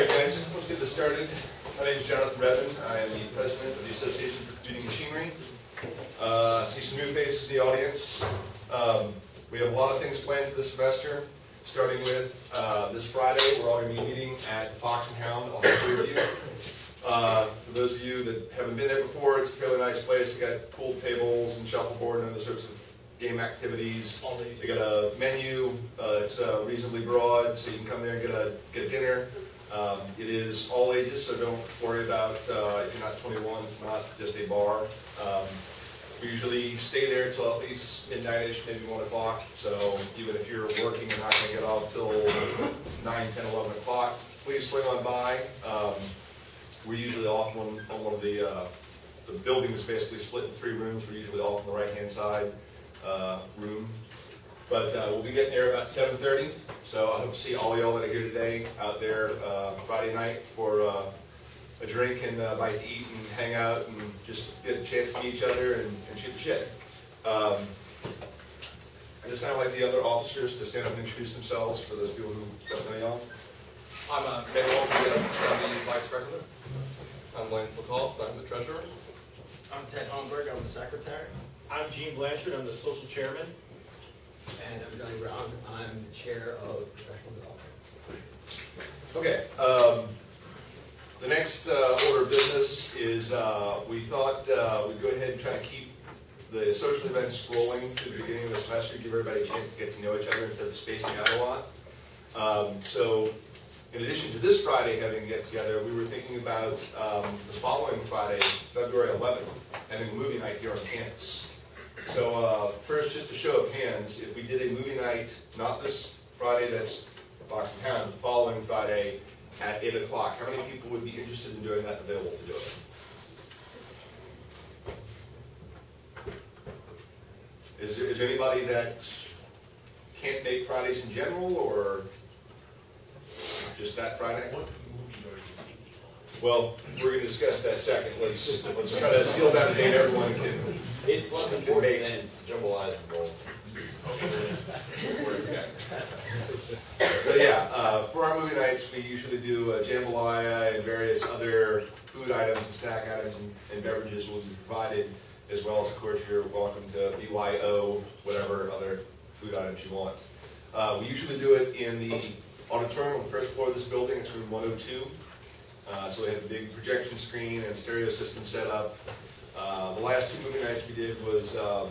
Alright guys, let's get this started. My name is Jonathan Redmond. I am the president of the Association for Computing Machinery. See some new faces in the audience. We have a lot of things planned for this semester, starting with this Friday. We're all going to be meeting at Fox and Hound on the Clearview. For those of you that haven't been there before, it's a fairly nice place. They got pool tables and shuffleboard and other sorts of game activities. They got a menu that's reasonably broad, so you can come there and get dinner. It is all ages, so don't worry about if you're not 21. It's not just a bar. We usually stay there until at least midnight-ish, maybe 1 o'clock. So even if you're working and not going to get off till 9, 10, 11 o'clock, please swing on by. We're usually off on one of the building is basically split in 3 rooms. We're usually off on the right-hand side room. But we'll be getting there about 7:30. So I hope to see all y'all that are here today out there Friday night for a drink and a bite to eat and hang out and just get a chance to meet each other and shoot the shit. I just kind of like the other officers to stand up and introduce themselves for those people who don't know y'all. I'm Manuel, I'm the vice president. I'm Lance Lacoste, I'm the treasurer. I'm Ted Holmberg, I'm the secretary. I'm Gene Blanchard, I'm the social chairman. And I'm Johnny Brown, I'm the chair of professional development. Okay, the next order of business is we thought we'd go ahead and try to keep the social events rolling to the beginning of the semester, give everybody a chance to get to know each other instead of spacing out a lot. So in addition to this Friday having a get together, we were thinking about the following Friday, February 11th, having a movie night here on campus. So first, just a show of hands, if we did a movie night, not this Friday that's Fox and Hound, but the following Friday at 8 o'clock, how many people would be interested in doing that and available to do it? Is there anybody that can't make Fridays in general, or just that Friday? Well, we're going to discuss that second. Let's try to steal down a date everyone can. It's less important than jambalaya and roll. So yeah, for our movie nights, we usually do jambalaya and various other food items and snack items and beverages will be provided, as well as, of course, you're welcome to BYO, whatever other food items you want. We usually do it in the auditorium on the first floor of this building. It's room 102. So we have a big projection screen and stereo system set up. The last 2 movie nights we did was, Go.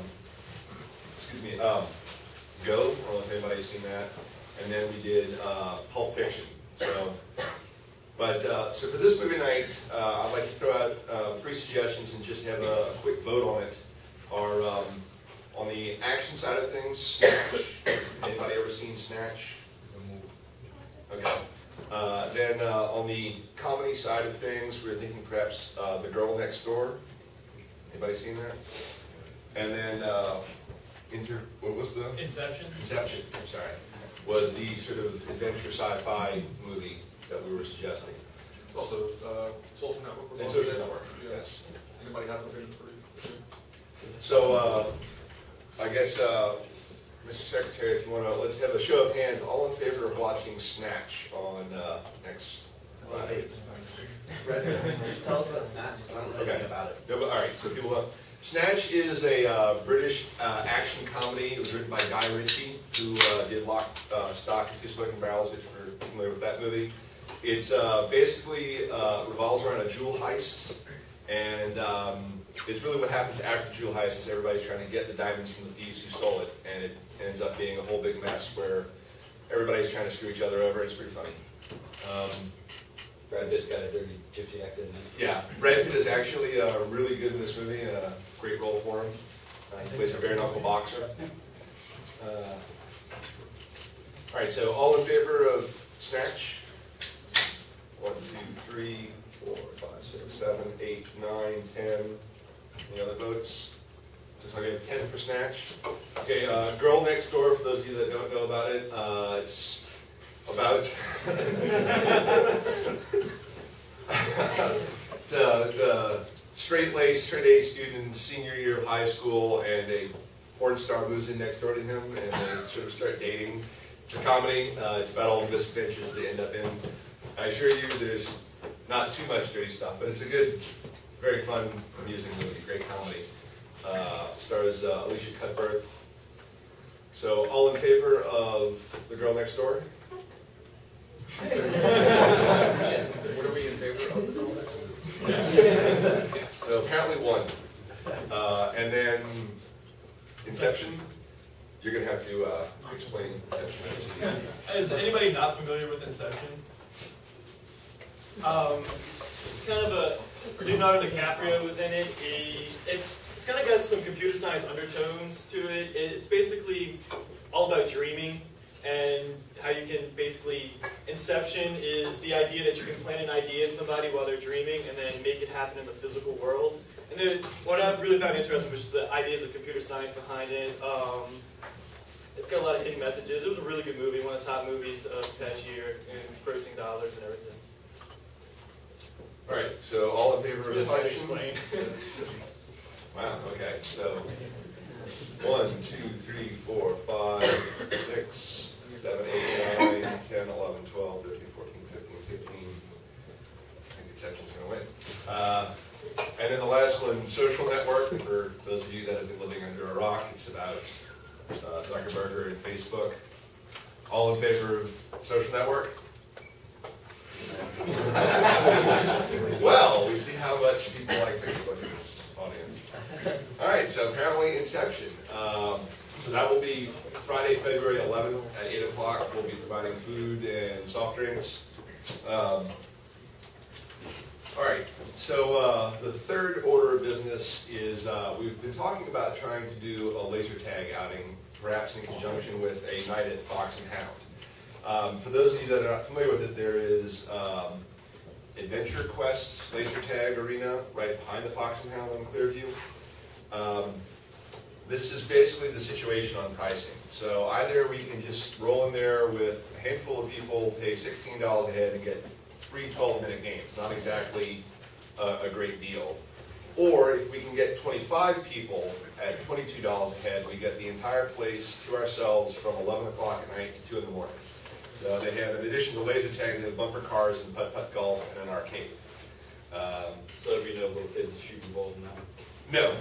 I don't know if anybody's seen that. And then we did Pulp Fiction. So for this movie night, I'd like to throw out 3 suggestions and just have a quick vote on it. On the action side of things, Snatch. Anybody ever seen Snatch? Okay. Then on the comedy side of things, we were thinking perhaps The Girl Next Door. Anybody seen that? And then what was the? Inception. Inception, I'm sorry. Was the sort of adventure sci-fi movie that we were suggesting. It's also Social Network. And Social Network, yes. Anybody hasn't seen this pretty good. So I guess, Mr. Secretary, if you want to, let's have a show of hands. All in favor of watching Snatch on next Friday? Tell us about Snatch, I don't know anything about it. No, but, all right, so people Snatch is a British action comedy. It was written by Guy Ritchie, who did Lock, Stock, and 2 Smoking Barrels, if you're familiar with that movie. It's basically revolves around a jewel heist, and it's really what happens after the jewel heist is everybody's trying to get the diamonds from the thieves who stole it, and it ends up being a whole big mess where everybody's trying to screw each other over. It's pretty funny. Brad Pitt's got a dirty gypsy accent in it. Yeah, Brad Pitt is actually really good in this movie. A great role for him. He plays a bare knuckle boxer. All right, so all in favor of Snatch? 1, 2, 3, 4, 5, 6, 7, 8, 9, 10. Any other votes? So I get 10 for Snatch. Okay, Girl Next Door, for those of you that don't know about it, it's about the straight-laced, straight-A student, senior year of high school, and a porn star moves in next door to him, and they sort of start dating. It's a comedy. It's about all the misadventures they end up in. I assure you there's not too much dirty stuff, but it's a good, very fun, amusing movie, great comedy. Stars Alicia Cuthbert. So all in favor of The Girl Next Door? What are we in favor of? So apparently one. And then Inception, you're going to have to explain Inception. Is anybody not familiar with Inception? It's kind of a, Leonardo DiCaprio was in it. It's kind of got some computer science undertones to it. It's basically all about dreaming and how you can basically, Inception is the idea that you can plant an idea in somebody while they're dreaming and then make it happen in the physical world. And then what I really found interesting was the ideas of computer science behind it. It's got a lot of hidden messages. It was a really good movie, one of the top movies of the past year, and grossing dollars and everything. All right, so all in favor of It's really Inception? hard to explain. Wow, okay, so 1, 2, 3, 4, 5, 6, 7, 8, 9, 10, 11, 12, 13, 14, 15, 16. I think Inception's going to win. And then the last one, Social Network, for those of you that have been living under a rock, it's about Zuckerberg and Facebook. All in favor of Social Network? Well, we see how much people like Facebook in this audience. All right, so apparently Inception. So that will be Friday, February 11th at 8 o'clock. We'll be providing food and soft drinks. All right, so the third order of business is we've been talking about trying to do a laser tag outing, perhaps in conjunction with a night at Fox and Hound. For those of you that are not familiar with it, there is Adventure Quest's laser tag arena right behind the Fox and Hound on Clearview. This is basically the situation on pricing. So either we can just roll in there with a handful of people, pay $16 a head and get 3 12-minute games. Not exactly a great deal. Or if we can get 25 people at $22 a head, we get the entire place to ourselves from 11 o'clock at night to 2 in the morning. So they have, in addition to laser tag, they have bumper cars and putt-putt golf and an arcade. So there'll be no little kids shooting balls now? No.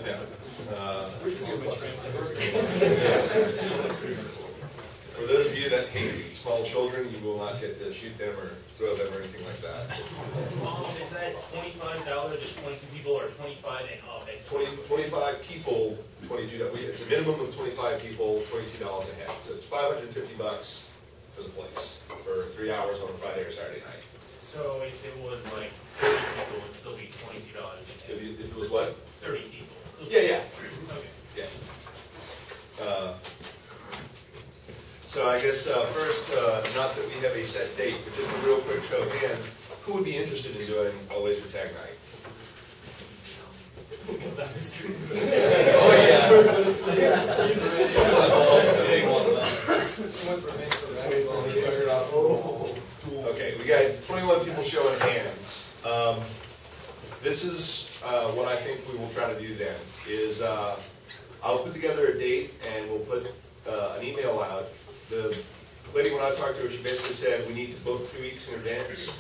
For those of you that hate small children, you will not get to shoot them or throw them or anything like that. Is that $25 to 22 people or 25 and up? 25 people, $22. It's a minimum of 25 people, $22 a head. So it's $550 for the place for 3 hours on a Friday or Saturday night. So if it was like 30 people, it would still be $22 a head. If it was what? 30 people. Still Yeah. Okay. Yeah. So I guess first, not that we have a set date, but just a real quick show of hands, who would be interested in doing a laser tag night? Oh, yeah. Okay, we got 21 people showing hands. This is what I think we will try to do then, is I'll put together a date and we'll put an email out. The lady, when I talked to her, she basically said we need to book 3 weeks in advance.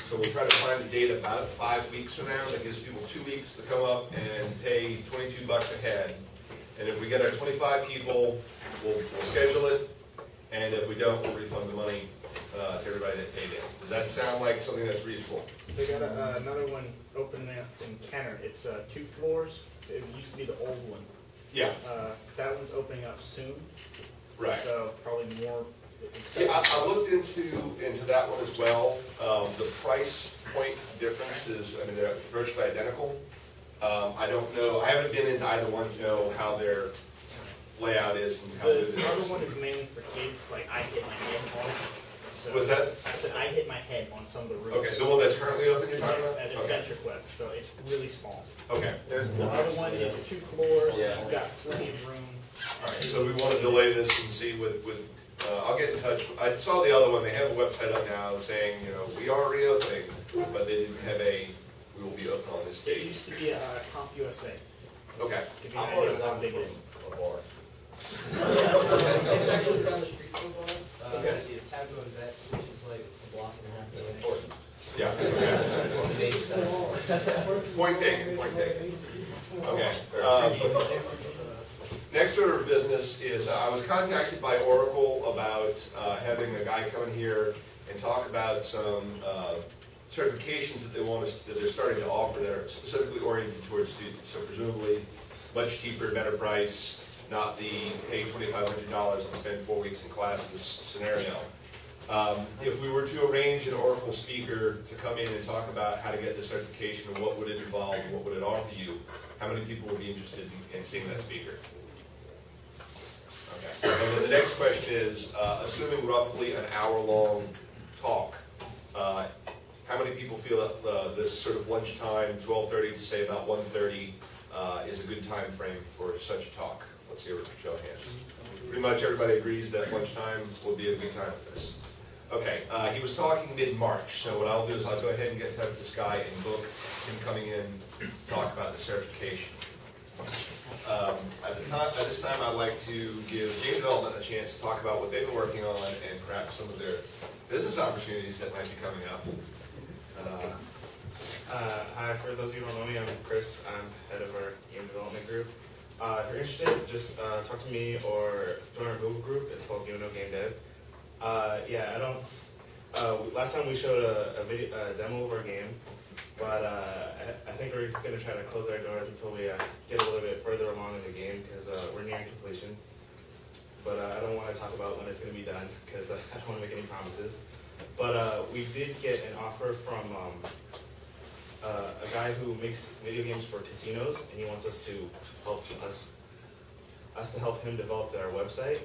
So we'll try to find a date about 5 weeks from now. That gives people 2 weeks to come up and pay $22 a head. And if we get our 25 people, we'll schedule it. And if we don't, we'll refund the money to everybody that paid in. Does that sound like something that's reasonable? They got another one opening up in Kenner. It's 2 floors. It used to be the old one. Yeah. That one's opening up soon. Right. So probably more. Yeah, I looked into that one as well. The price point difference is, I mean, they're virtually identical. I don't know, I haven't been into either one to know how their layout is and how good it The other is. one is mainly for kids. Like I hit my head on it. So What's that? I said I hit my head on some of the roofs. Okay, the one that's currently open you're talking about? At Okay. Adventure Quest. So it's really small. Okay. The other one is 2 floors. Yeah. You've got plenty of room. All right, so we want to delay this and see with I'll get in touch. I saw the other one. They have a website up now saying, you know, we are reopening, but they didn't have a, we will be open on this It date. used to be a Comp USA. Okay. Give you an idea of how big it is. A bar. It's actually down the street from the bar. Okay. See a Taboo and Vets, which is like a block and a half. That's important. Yeah. Point taken, point taken. Okay. Next order of business is I was contacted by Oracle about having a guy come in here and talk about some certifications that that they're starting to offer that are specifically oriented towards students. So presumably much cheaper, better price, not the pay $2,500 and spend 4 weeks in classes scenario. If we were to arrange an Oracle speaker to come in and talk about how to get the certification and what would it involve and what would it offer you, how many people would be interested in seeing that speaker? Okay. And then the next question is, assuming roughly an hour-long talk, how many people feel that this sort of lunchtime, 12:30 to say about 1:30, is a good time frame for such a talk? Let's see a show of hands. Pretty much everybody agrees that lunchtime will be a good time for this. Okay, he was talking mid-March, so what I'll do is I'll go ahead and get in touch with this guy and book him coming in to talk about the certification. At this time, I'd like to give game development a chance to talk about what they've been working on and perhaps some of their business opportunities that might be coming up. Hi, for those of you who don't know me, I'm Chris. I'm head of our game development group. If you're interested, just talk to me or join our Google group. It's called Game Dev. Yeah, I don't. Last time we showed a demo of our game, but I think we're going to try to close our doors until we get a little bit further along in the game because we're nearing completion. But I don't want to talk about when it's going to be done because I don't want to make any promises. But we did get an offer from a guy who makes video games for casinos, and he wants us to help help him develop their website.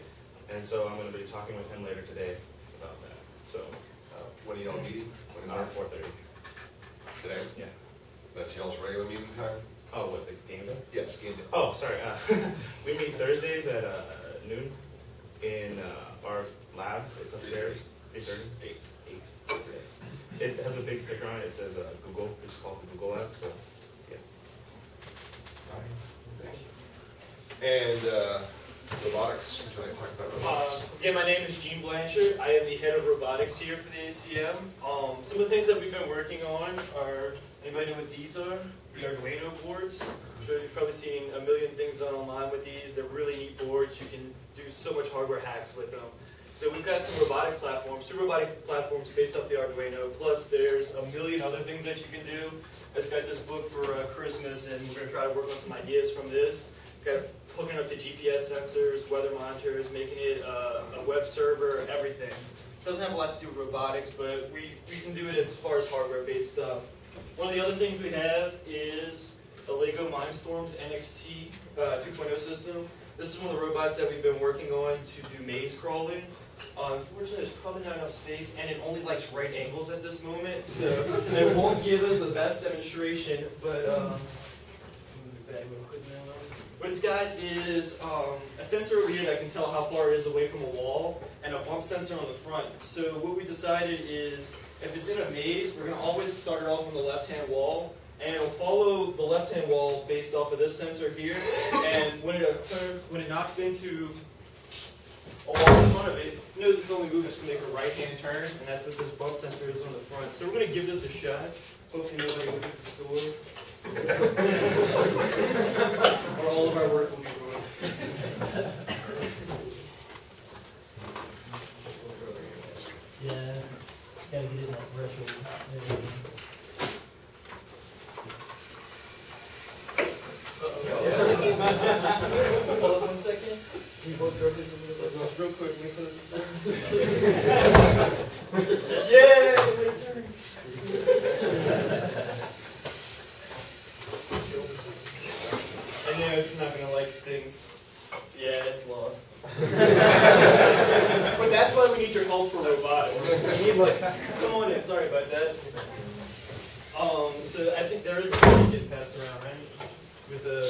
And so I'm going to be talking with him later today about that. So When are y'all meeting? 4:30 Today? Yeah. That's y'all's regular meeting time? Oh, what, the game day? Yes, game day. Oh, sorry. We meet Thursdays at noon in our lab. It's upstairs. 3:30. 8. Yes. It has a big sticker on it. It says Google. It's called the Google Lab. So, yeah. And robotics. Would you like to talk about robotics? Again, my name is Gene Blanchard. I am the head of robotics here for the ACM. Some of the things that we've been working on are, anybody know what these are? The Arduino boards. I'm sure you've probably seen a million things done online with these. They're really neat boards. You can do so much hardware hacks with them. So we've got some robotic platforms, 2 robotic platforms based off the Arduino, plus there's a million other things that you can do. I just got this book for Christmas, and we're going to try to work on some ideas from this. Got hooking up to GPS sensors, weather monitors, making it a web server, everything. Doesn't have a lot to do with robotics, but we can do it as far as hardware-based stuff. One of the other things we have is the Lego Mindstorms NXT 2.0 system. This is one of the robots that we've been working on to do maze crawling. Unfortunately, there's probably not enough space, and it only likes right angles at this moment, so it won't give us the best demonstration, but what it's got is a sensor over here that can tell how far it is away from a wall, and a bump sensor on the front. So what we decided is, if it's in a maze, we're going to always start it off on the left-hand wall, and it'll follow the left-hand wall based off of this sensor here, and when it knocks into a wall in front of it, it knows it's only moving to make a right-hand turn, and that's what this bump sensor is on the front. So we're going to give this a shot. Hopefully nobody opens the door. Or all of our work will be ruined. Yeah, gotta get in that threshold. Hold on 1 second. We both broke into the middle. Just real quick, let me close this door. Yeah! My turn. I know it's not gonna like things. Yeah, it's lost. But that's why we need your help for robotics. Come on in, sorry about that. So I think there is a way to get passed around, right? With the